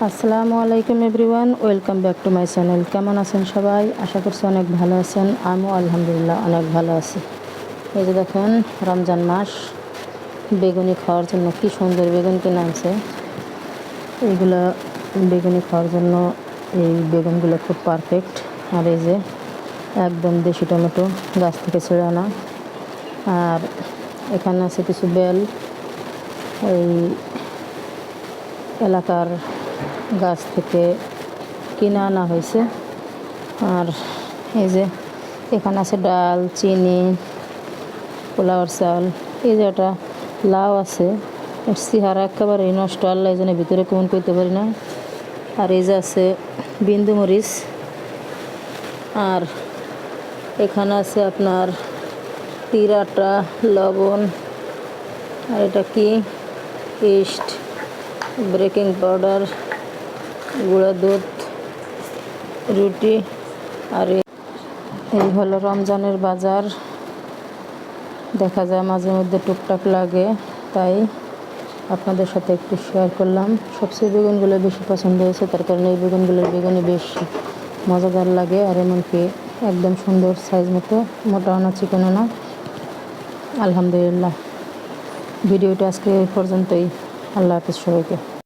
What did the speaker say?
আসসালামু আলাইকুম everyone, welcome back to my channel. কেমন আছেন সবাই? আশা করছি অনেক ভালো আছেন। আমিও আলহামদুলিল্লাহ অনেক ভালো আছি। এই যে দেখেন, রমজান মাস, বেগুনি খাওয়ার জন্য কি সুন্দর বেগুন কিনে আনছে। এইগুলো বেগুনি খাওয়ার জন্য এই বেগুনগুলো খুব পারফেক্ট। আর এই যে একদম দেশি টমেটো, গাছ থেকে ছেড়ে আনা। আর এখানে আছে কিছু বেল, এই এলাকার গাছ থেকে কিনে আনা হয়েছে। আর এই যে এখানে আছে ডাল, চিনি, পোলাওয়ার চাল। এই যে একটা লাউ আছে, চেহারা একেবারেই নষ্ট, আল্লাহ এই জন্য ভিতরে কেমন করতে পারি না। আর এই যে আছে বিন্দু মরিচ। আর এখানে আছে আপনার তিরাটা, লবণ, আর এটা কি ইস্ট, বেকিং পাউডার, গুঁড়া দুধ, রুটি। আর এই হলো রমজানের বাজার। দেখা যায় মাঝে মধ্যে টুকটাক লাগে, তাই আপনাদের সাথে একটু শেয়ার করলাম। সবচেয়ে বেগুনগুলো বেশি পছন্দ হয়েছে, তার কারণে এই বেগুনগুলোর বেগুনি বেশ মজাদার লাগে। আর এমনকি একদম সুন্দর সাইজ মতো, মোটাও না চিকনও না। আলহামদুলিল্লাহ, ভিডিওটা আজকে এই পর্যন্তই। আল্লাহ হাফিজ সবাইকে।